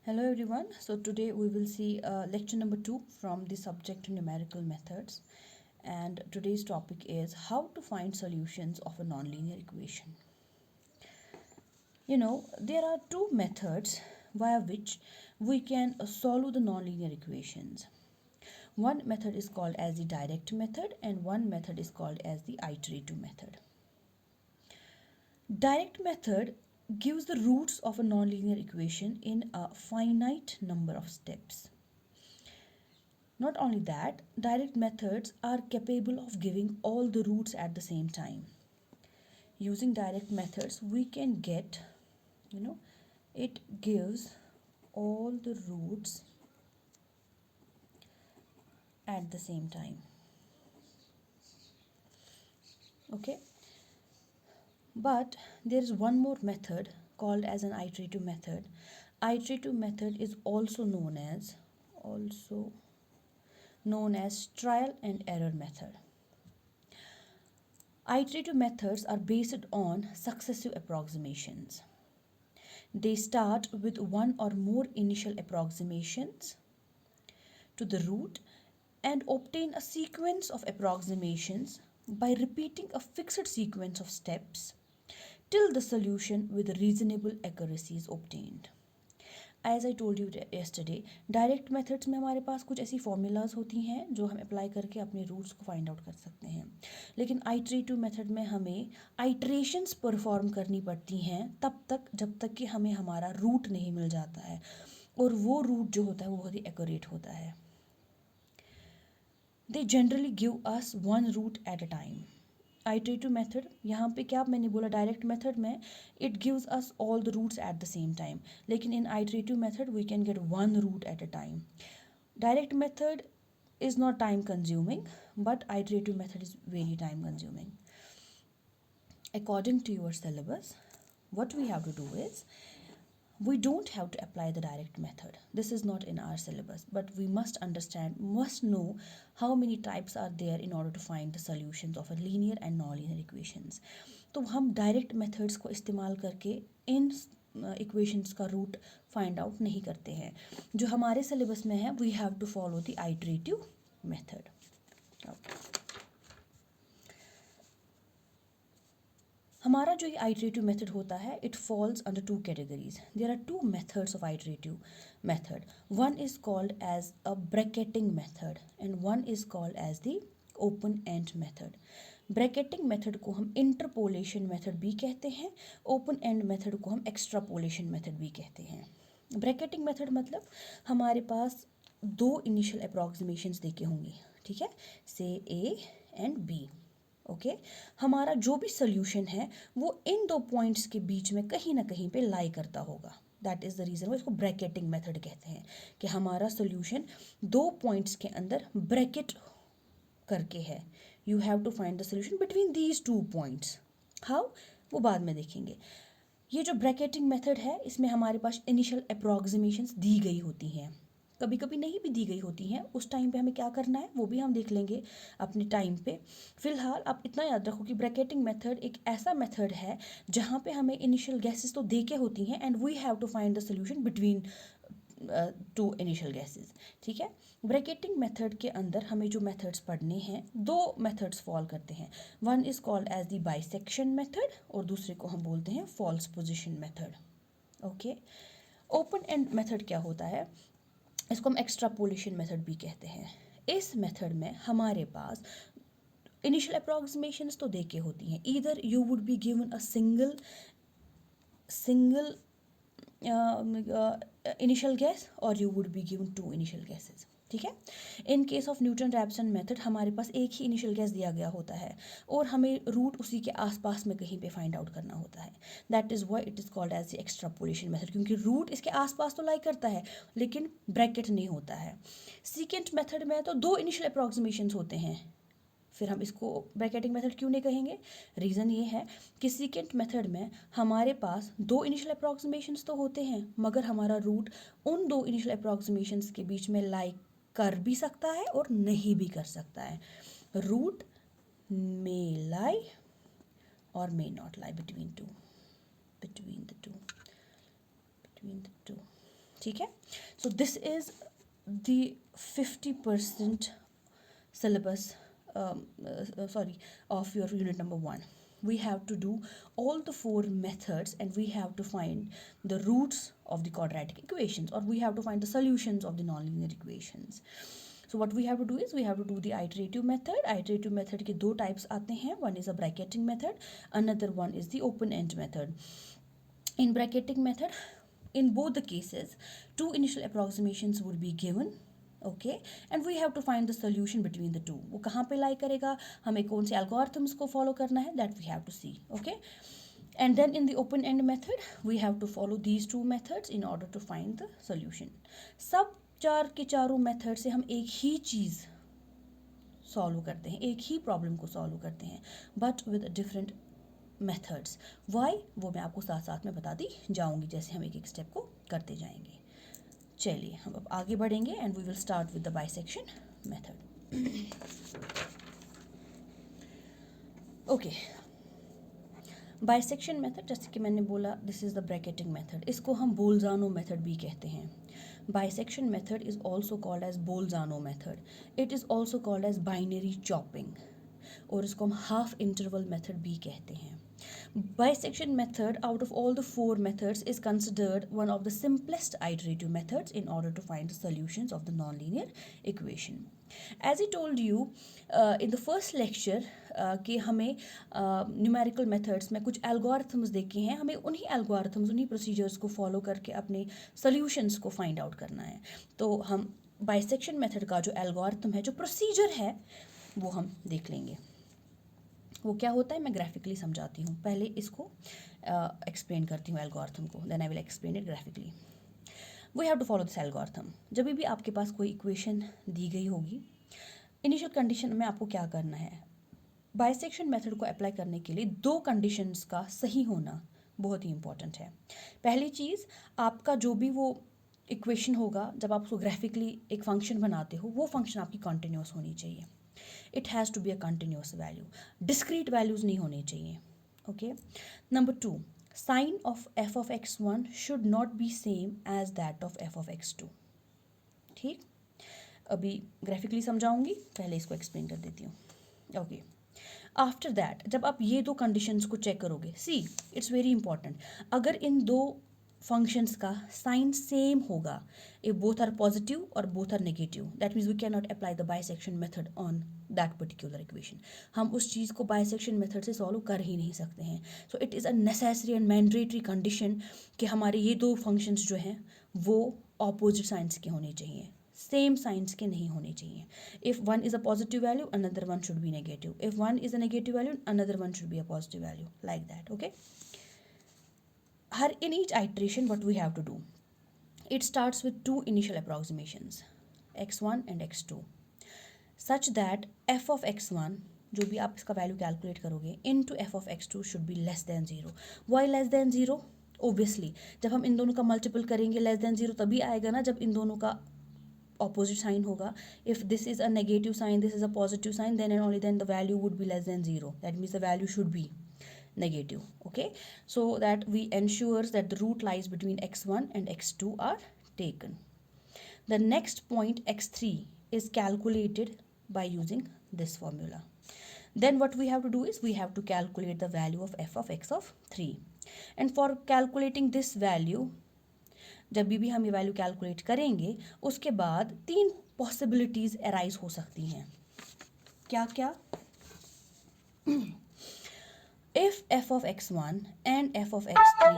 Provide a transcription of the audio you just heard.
Hello everyone. So today we will see lecture number 2 from the subject numerical methods, and today's topic is how to find solutions of a nonlinear equation. There are two methods via which we can solve the nonlinear equations. One method is called as the direct method and one method is called as the iterative method. Direct method gives the roots of a nonlinear equation in a finite number of steps. Not only that, direct methods are capable of giving all the roots at the same time. Using direct methods, we can get, it gives all the roots at the same time. Okay, but there is one more method called as an iterative method. Iterative method is also known as trial and error method. Iterative methods are based on successive approximations. They start with one or more initial approximations to the root and obtain a sequence of approximations by repeating a fixed sequence of steps till the solution with reasonable accuracy is obtained. As I told you yesterday, direct methods में हमारे पास कुछ ऐसी formulas होती हैं जो हम apply करके अपने रूट्स को फाइंड आउट कर सकते हैं, लेकिन आइट्रेटिव मेथड में हमें आइट्रेशंस परफॉर्म करनी पड़ती हैं तब तक जब तक कि हमें हमारा रूट नहीं मिल जाता है, और वो रूट जो होता है वो बहुत ही एक्यूरेट होता है. They generally give us one root at a time. Iterative method, यहाँ पे क्या मैंने बोला, डायरेक्ट मेथड में it gives us all the roots at the same time, लेकिन in iterative method we can get one root at a time. Direct method is not time consuming, but iterative method is very time consuming. According to your syllabus, what we have to do is, we don't have to apply the direct method. This is not in our syllabus, but we must know how many types are there in order to find the solutions of a linear and non-linear equations. तो हम direct methods को इस्तेमाल करके इन equations का root find out नहीं करते हैं. जो हमारे सिलेबस में है, we have to follow the iterative method. हमारा जो ये आइट्रेटिव मेथड होता है, it falls under two categories. There are two methods of iterative method. One is called as a bracketing method and one is called as the open end method. Bracketing method को हम interpolation method भी कहते हैं, open end method को हम extrapolation method भी कहते हैं. ब्रैकेटिंग मेथड मतलब हमारे पास दो इनिशियल अप्रॉक्सीमेशंस देखे होंगे, ठीक है, से ए एंड बी. ओके, हमारा जो भी सोल्यूशन है वो इन दो पॉइंट्स के बीच में कहीं ना कहीं पे लाई करता होगा. दैट इज़ द रीज़न वो इसको ब्रैकेटिंग मेथड कहते हैं, कि हमारा सोल्यूशन दो पॉइंट्स के अंदर ब्रैकेट करके है. You have to find the solution between these two points. How, वो बाद में देखेंगे. ये जो ब्रैकेटिंग मेथड है, इसमें हमारे पास इनिशियल अप्रॉक्सीमेशंस दी गई होती हैं, कभी कभी नहीं भी दी गई होती हैं. उस टाइम पे हमें क्या करना है वो भी हम देख लेंगे अपने टाइम पे. फिलहाल आप इतना याद रखो कि ब्रैकेटिंग मेथड एक ऐसा मेथड है जहाँ पे हमें इनिशियल गैसेस तो दे के होती हैं and we have to find the solution between two initial guesses. ठीक है, ब्रैकेटिंग मेथड के अंदर हमें जो मेथड्स पढ़ने हैं, दो मेथड्स फॉल करते हैं. One is called as the bisection method और दूसरे को हम बोलते हैं false position method. Okay, open end method क्या होता है, इसको हम एक्स्ट्रापोलेशन मेथड भी कहते हैं. इस मेथड में हमारे पास इनिशियल अप्रॉक्सीमेशंस तो देके होती हैं. Either you would be given a single initial guess और you would be given two initial guesses. ठीक है, in case of Newton Raphson method हमारे पास एक ही इनिशियल गैस दिया गया होता है और हमें रूट उसी के आसपास में कहीं पे फाइंड आउट करना होता है. That is why it is called as the extrapolation method, क्योंकि रूट इसके आसपास तो लाई करता है लेकिन ब्रैकेट नहीं होता है. सीकेंट मेथड में तो दो इनिशियल अप्रॉक्सीमेशंस होते हैं, फिर हम इसको ब्रैकेटिंग मेथड क्यों नहीं कहेंगे. रीज़न ये है कि सीकेंट मेथड में हमारे पास दो इनिशियल अप्रॉक्सीमेशंस तो होते हैं मगर हमारा रूट उन दो इनिशियल अप्रॉक्सीमेशंस के बीच में लाई कर भी सकता है और नहीं भी कर सकता है. रूट मे लाई और may not lie between the two. ठीक है. So this is the 50% syllabus of your unit number 1. We have to do all the 4 methods and we have to find the roots of the quadratic equations, or we have to find the solutions of the nonlinear equations. So what we have to do is we have to do the iterative method. Iterative method के 2 types आते हैं. One is a bracketing method, another one is the open end method. In bracketing method, in both the cases 2 initial approximations would be given, okay, and we have to find the solution between the two. वो कहाँ पे lie करेगा, हमें कौन से algorithms को follow करना है, that we have to see, okay. And then in the open end method we have to follow these 2 methods in order to find the solution. सब 4 के चारों मेथड से हम एक ही चीज़ सॉल्व करते हैं, एक ही प्रॉब्लम को सॉल्व करते हैं, but with different methods. Why वो मैं आपको साथ साथ में बताती जाऊंगी जैसे हम एक एक स्टेप को करते जाएंगे. चलिए हम अब आगे बढ़ेंगे and we will start with the bisection method. Okay, bisection method जैसे कि मैंने बोला, this is the bracketing method. इसको हम बोल्जानो मेथड भी कहते हैं. Bisection method is also called as Bolzano method. It is also called as binary chopping, और इसको हम half interval method भी कहते हैं. Bisection method out of all the 4 methods is considered one of the simplest iterative methods in order to find the solutions of the nonlinear equation. As I told you in the first lecture कि हमें numerical methods में कुछ algorithms देखे हैं, हमें उन्हीं algorithms उन्हीं procedures को फॉलो करके अपने सॉल्यूशंस को फाइंड आउट करना है. तो हम बाइसेक्शन मेथड का जो एल्गोरिथम है, जो प्रोसीजर है, वो हम देख लेंगे. वो क्या होता है मैं ग्राफिकली समझाती हूँ. पहले इसको एक्सप्लेन करती हूँ एल्गोरिथम को, then I will explain it graphically. We have to follow this algorithm. जब भी आपके पास कोई इक्वेशन दी गई होगी, इनिशियल कंडीशन में आपको क्या करना है, बाइसेक्शन मेथड को अप्लाई करने के लिए 2 कंडीशंस का सही होना बहुत ही इंपॉर्टेंट है. पहली चीज़, आपका जो भी वो इक्वेशन होगा, जब आप उसको ग्राफिकली एक फंक्शन बनाते हो, वो फंक्शन आपकी कंटिन्यूस होनी चाहिए. It has to be a continuous value, discrete values नहीं होनी चाहिए. Okay. Number 2, sign of f of x1 should not be same as that of f of x2. ठीक, अभी ग्राफिकली समझाऊंगी, पहले इसको एक्सप्लेन कर देती हूँ. ओके. आफ्टर दैट जब आप ये 2 कंडीशंस को चेक करोगे, सी इट्स वेरी इंपॉर्टेंट, अगर इन 2 फंक्शंस का साइन सेम होगा, इफ बोथ आर पॉजिटिव और both are negative, that means we can not apply the bisection method on that particular equation. हम उस चीज़ को बाइसेक्शन मेथड से सॉल्व कर ही नहीं सकते हैं. So it is a necessary and mandatory condition कि हमारे ये 2 फंक्शंस जो हैं वो ऑपोजिट साइंस के होने चाहिए, सेम साइंस के नहीं होने चाहिए. If one is a positive value, another one should be negative. If one is a negative value, another one should be a positive value, like that. Okay. In each iteration what we have to do, it starts with 2 initial approximations, x1 and x2, such that f of x1, जो भी आप इसका value calculate करोगे, into f of x2 should be less than 0. Why less than 0? Obviously जब हम इन दोनों का multiple करेंगे less than 0 तभी आएगा ना, जब इन दोनों का opposite sign होगा. If this is a negative sign, this is a positive sign, then and only then the value would be less than 0. That means the value should be negative. Okay, so that we ensures that the root lies between x1 and x2 are taken. The next point x3 is calculated by using this formula. Then what we have to do is we have to calculate the value of f of x of 3, and for calculating this value, जब भी हम ये value calculate करेंगे उसके बाद 3 possibilities arise हो सकती हैं. क्या क्या? If f of x1 and f of x3